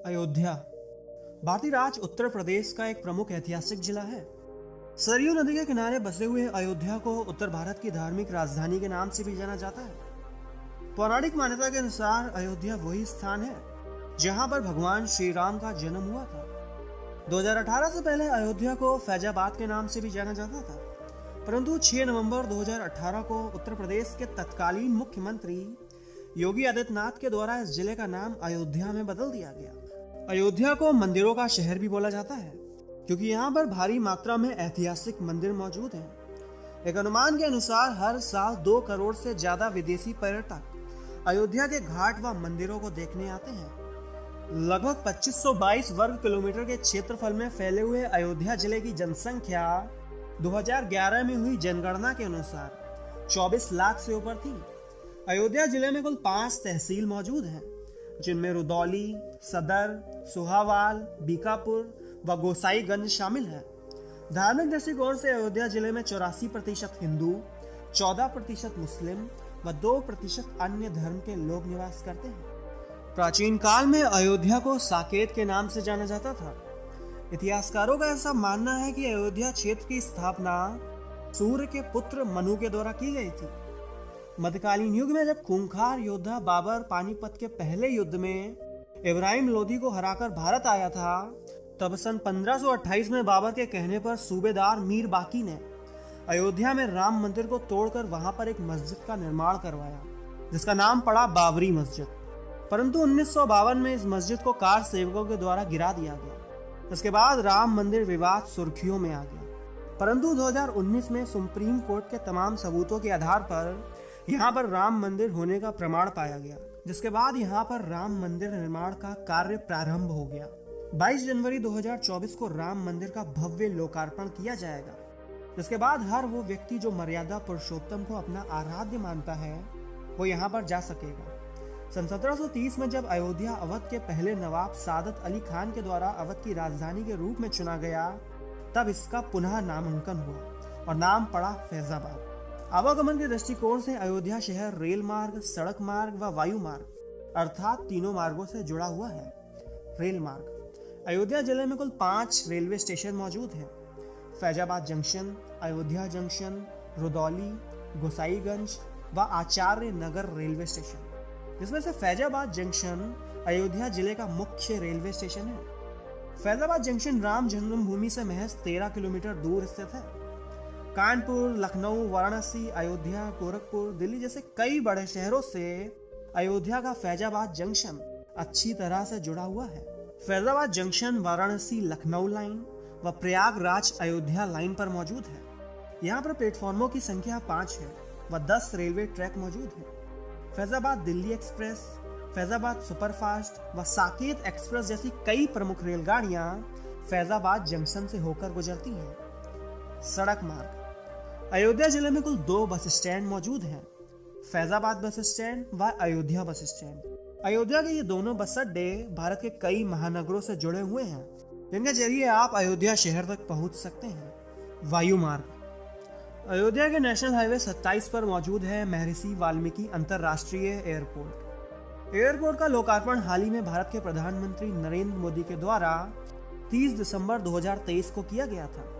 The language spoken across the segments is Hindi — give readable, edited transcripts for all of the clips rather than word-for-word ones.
अयोध्या भारतीय राज्य उत्तर प्रदेश का एक प्रमुख ऐतिहासिक जिला है। सरयू नदी के किनारे बसे हुए अयोध्या को उत्तर भारत की धार्मिक राजधानी के नाम से भी जाना जाता है। पौराणिक मान्यता के अनुसार अयोध्या वही स्थान है जहां पर भगवान श्री राम का जन्म हुआ था। 2018 से पहले अयोध्या को फैजाबाद के नाम से भी जाना जाता था, परंतु 6 नवंबर 2018 को उत्तर प्रदेश के तत्कालीन मुख्यमंत्री योगी आदित्यनाथ के द्वारा इस जिले का नाम अयोध्या में बदल दिया गया। अयोध्या को मंदिरों का शहर भी बोला जाता है क्योंकि यहाँ पर भारी मात्रा में ऐतिहासिक मंदिर मौजूद हैं। एक अनुमान के अनुसार हर साल 2 करोड़ से ज्यादा विदेशी पर्यटक अयोध्या के घाट व मंदिरों को देखने आते हैं। लगभग 2522 वर्ग किलोमीटर के क्षेत्रफल में फैले हुए अयोध्या जिले की जनसंख्या 2011 में हुई जनगणना के अनुसार 24 लाख से ऊपर थी। अयोध्या जिले में कुल 5 तहसील मौजूद हैं, जिनमें रुदौली, सदर, सोहावाल, बीकापुर व गोसाईगंज शामिल है। धार्मिक दृष्टिकोण से अयोध्या जिले में 84% हिंदू, 14% मुस्लिम व 2% अन्य धर्म के लोग निवास करते हैं। प्राचीन काल में अयोध्या को साकेत के नाम से जाना जाता था। इतिहासकारों का ऐसा मानना है कि अयोध्या क्षेत्र की स्थापना सूर्य के पुत्र मनु के द्वारा की गई थी। मध्यकालीन युग में जब खूंखार योद्धा बाबर पानीपत के पहले युद्ध में इब्राहिम लोदी को हराकर भारत आया था, तब सन 1528 में बाबर के कहने पर सूबेदार मीर बाकी ने अयोध्या में राम मंदिर को तोड़कर वहां पर एक मस्जिद का निर्माण करवाया, जिसका नाम पड़ा बाबरी मस्जिद। परंतु 1952 में इस मस्जिद को कार सेवकों के द्वारा गिरा दिया गया। इसके बाद राम मंदिर विवाद सुर्खियों में आ गया, परंतु 2019 में सुप्रीम कोर्ट के तमाम सबूतों के आधार पर यहाँ पर राम मंदिर होने का प्रमाण पाया गया, जिसके बाद यहाँ पर राम मंदिर निर्माण का कार्य प्रारंभ हो गया। 22 जनवरी 2024 को राम मंदिर का भव्य लोकार्पण किया जाएगा, जिसके बाद हर वो व्यक्ति जो मर्यादा पुरुषोत्तम को अपना आराध्य मानता है वो यहाँ पर जा सकेगा। सन 1730 में जब अयोध्या अवध के पहले नवाब सादत अली खान के द्वारा अवध की राजधानी के रूप में चुना गया, तब इसका पुनः नामांकन हुआ और नाम पड़ा फैजाबाद। आवागमन के दृष्टिकोण से अयोध्या शहर रेल मार्ग, सड़क मार्ग व वायु मार्ग अर्थात तीनों मार्गों से जुड़ा हुआ है। रेल मार्ग अयोध्या जिले में कुल 5 रेलवे स्टेशन मौजूद हैं। फैजाबाद जंक्शन, अयोध्या जंक्शन, रुदौली, गोसाईगंज व आचार्य नगर रेलवे स्टेशन, जिसमें से फैजाबाद जंक्शन अयोध्या जिले का मुख्य रेलवे स्टेशन है। फैजाबाद जंक्शन राम जन्मभूमि से महज 13 किलोमीटर दूर स्थित है। कानपुर, लखनऊ, वाराणसी, अयोध्या, गोरखपुर, दिल्ली जैसे कई बड़े शहरों से अयोध्या का फैजाबाद जंक्शन अच्छी तरह से जुड़ा हुआ है। फैजाबाद जंक्शन वाराणसी लखनऊ लाइन व प्रयागराज अयोध्या लाइन पर मौजूद है। यहाँ पर प्लेटफॉर्मों की संख्या 5 है व 10 रेलवे ट्रैक मौजूद है। फैजाबाद दिल्ली एक्सप्रेस, फैजाबाद सुपरफास्ट व साकेत एक्सप्रेस जैसी कई प्रमुख रेलगाड़ियां फैजाबाद जंक्शन से होकर गुजरती हैं। सड़क मार्ग अयोध्या जिले में कुल 2 बस स्टैंड मौजूद हैं, फैजाबाद बस स्टैंड व अयोध्या बस स्टैंड। अयोध्या के ये दोनों बस अड्डे भारत के कई महानगरों से जुड़े हुए हैं, जिनके जरिए आप अयोध्या शहर तक पहुंच सकते हैं। वायु मार्ग अयोध्या के नेशनल हाईवे 27 पर मौजूद है महर्षि वाल्मीकि अंतरराष्ट्रीय एयरपोर्ट। एयरपोर्ट का लोकार्पण हाल ही में भारत के प्रधानमंत्री नरेंद्र मोदी के द्वारा 30 दिसंबर 2023 को किया गया था।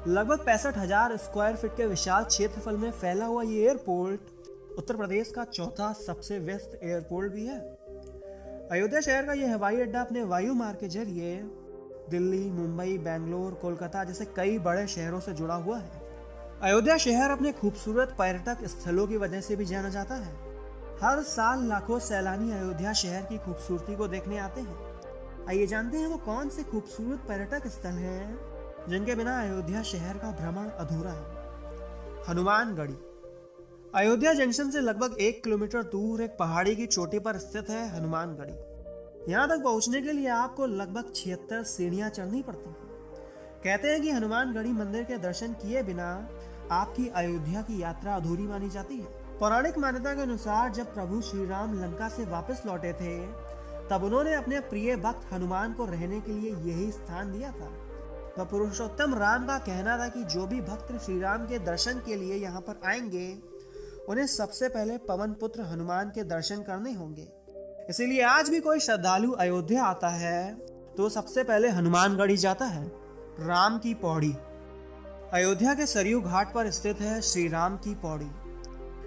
लगभग 65,000 स्क्वायर फीट के विशाल क्षेत्रफल में फैला हुआ ये एयरपोर्ट उत्तर प्रदेश का चौथा सबसे व्यस्त एयरपोर्ट भी है। अयोध्या शहर का यह हवाई अड्डा अपने वायु मार्ग के जरिए दिल्ली, मुंबई, बेंगलोर, कोलकाता जैसे कई बड़े शहरों से जुड़ा हुआ है। अयोध्या शहर अपने खूबसूरत पर्यटक स्थलों की वजह से भी जाना जाता है। हर साल लाखों सैलानी अयोध्या शहर की खूबसूरती को देखने आते हैं। आइए जानते हैं वो कौन से खूबसूरत पर्यटक स्थल हैं जिनके बिना अयोध्या शहर का भ्रमण अधूरा है। हनुमानगढ़ी अयोध्या जंक्शन से लगभग 1 किलोमीटर दूर एक पहाड़ी की चोटी पर स्थित है हनुमानगढ़ी। यहाँ तक पहुँचने के लिए आपको लगभग 76 सीढ़ियाँ चढ़नी पड़ती हैं। कहते हैं कि हनुमानगढ़ी मंदिर के दर्शन किए बिना आपकी अयोध्या की यात्रा अधूरी मानी जाती है। पौराणिक मान्यता के अनुसार जब प्रभु श्री राम लंका से वापस लौटे थे, तब उन्होंने अपने प्रिय भक्त हनुमान को रहने के लिए यही स्थान दिया था। वह पुरुषोत्तम राम का कहना था कि जो भी भक्त श्री राम के दर्शन के लिए यहाँ पर आएंगे, उन्हें सबसे पहले पवन पुत्र हनुमान के दर्शन करने होंगे। इसीलिए आज भी कोई श्रद्धालु अयोध्या आता है तो सबसे पहले हनुमानगढ़ी जाता है। राम की पौड़ी। अयोध्या के सरयू घाट पर स्थित है श्री राम की पौड़ी।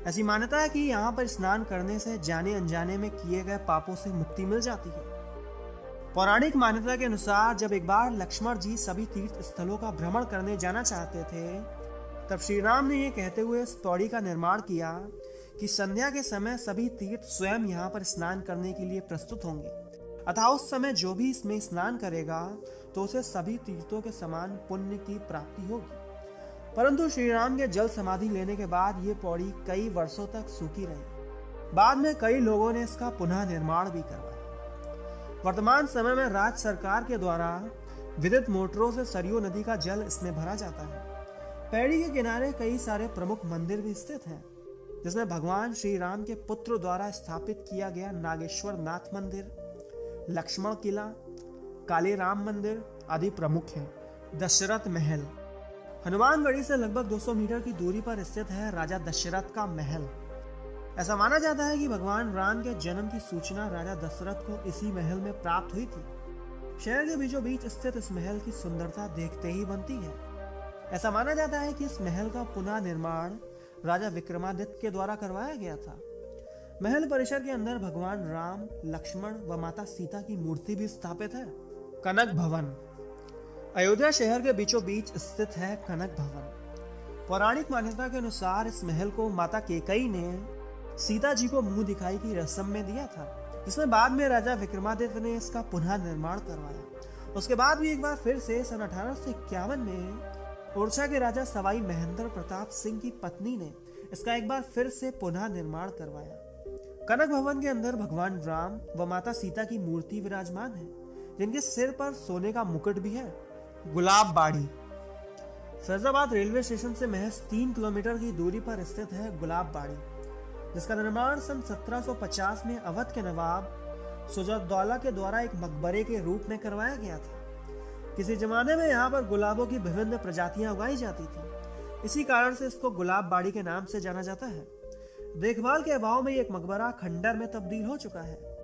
ऐसी मान्यता है कि यहाँ पर स्नान करने से जाने अनजाने में किए गए पापों से मुक्ति मिल जाती है। पौराणिक मान्यता के अनुसार जब एक बार लक्ष्मण जी सभी तीर्थ स्थलों का भ्रमण करने जाना चाहते थे, तब श्री राम ने यह कहते हुए इस पौड़ी का निर्माण किया कि संध्या के समय सभी तीर्थ स्वयं यहाँ पर स्नान करने के लिए प्रस्तुत होंगे, अतः उस समय जो भी इसमें स्नान करेगा तो उसे सभी तीर्थों के समान पुण्य की प्राप्ति होगी। परंतु श्री राम के जल समाधि लेने के बाद ये पौड़ी कई वर्षों तक सूखी रही। बाद में कई लोगों ने इसका पुनः निर्माण भी करवाया। वर्तमान समय में राज्य सरकार के द्वारा विद्युत मोटरों से सरयू नदी का जल इसमें भरा जाता है। पैड़ी के किनारे कई सारे प्रमुख मंदिर भी स्थित हैं, जिसमें भगवान श्री राम के पुत्र द्वारा स्थापित किया गया नागेश्वर नाथ मंदिर, लक्ष्मण किला, काली राम मंदिर आदि प्रमुख हैं। दशरथ महल। हनुमानगढ़ी से लगभग 200 मीटर की दूरी पर स्थित है राजा दशरथ का महल। ऐसा माना जाता है कि भगवान राम के जन्म की सूचना राजा दशरथ को इसी महल में प्राप्त हुई थी। शहर के बीचों बीच स्थित इस महल की सुंदरता देखते ही बनती है। ऐसा माना जाता है कि इस महल का पुनः निर्माण राजा विक्रमादित्य के द्वारा करवाया गया था। महल परिसर के अंदर भगवान राम, लक्ष्मण व माता सीता की मूर्ति भी स्थापित है। कनक भवन। अयोध्या शहर के बीचों बीच स्थित है कनक भवन। पौराणिक मान्यता के अनुसार इस महल को माता केकई ने सीता जी को मुंह दिखाई की रस्म में दिया था, जिसमें बाद में राजा विक्रमादित्य ने इसका पुनः निर्माण करवाया। उसके बाद भी एक बार फिर से सन 1851 में ओरछा के राजा सवाई महेंद्र प्रताप सिंह की पत्नी ने इसका एक बार फिर से पुनः निर्माण करवाया। कनक भवन के अंदर भगवान राम व माता सीता की मूर्ति विराजमान है, जिनके सिर पर सोने का मुकुट भी है। गुलाब बाड़ी। फैजाबाद रेलवे स्टेशन से महज 3 किलोमीटर की दूरी पर स्थित है गुलाब बाड़ी, जिसका निर्माण सन 1750 में अवध के नवाब सुजाउद्दौला के द्वारा एक मकबरे के रूप में करवाया गया था। किसी जमाने में यहाँ पर गुलाबों की विभिन्न प्रजातियां उगाई जाती थी, इसी कारण से इसको गुलाब बाड़ी के नाम से जाना जाता है। देखभाल के अभाव में एक मकबरा खंडर में तब्दील हो चुका है।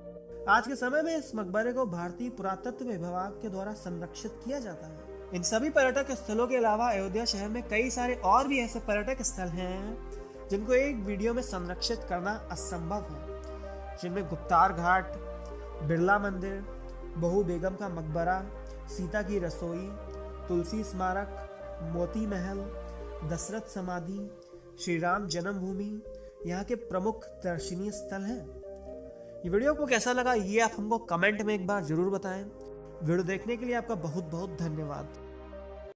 आज के समय में इस मकबरे को भारतीय पुरातत्व विभाग के द्वारा संरक्षित किया जाता है। इन सभी पर्यटक स्थलों के अलावा अयोध्या शहर में कई सारे और भी ऐसे पर्यटक स्थल हैं जिनको एक वीडियो में संरक्षित करना असंभव है, जिनमें गुप्तार घाट, बिरला मंदिर, बहू बेगम का मकबरा, सीता की रसोई, तुलसी स्मारक, मोती महल, दशरथ समाधि, श्री राम जन्मभूमि यहाँ के प्रमुख दर्शनीय स्थल हैं। ये वीडियो आपको कैसा लगा ये आप हमको कमेंट में एक बार जरूर बताएं। वीडियो देखने के लिए आपका बहुत बहुत धन्यवाद।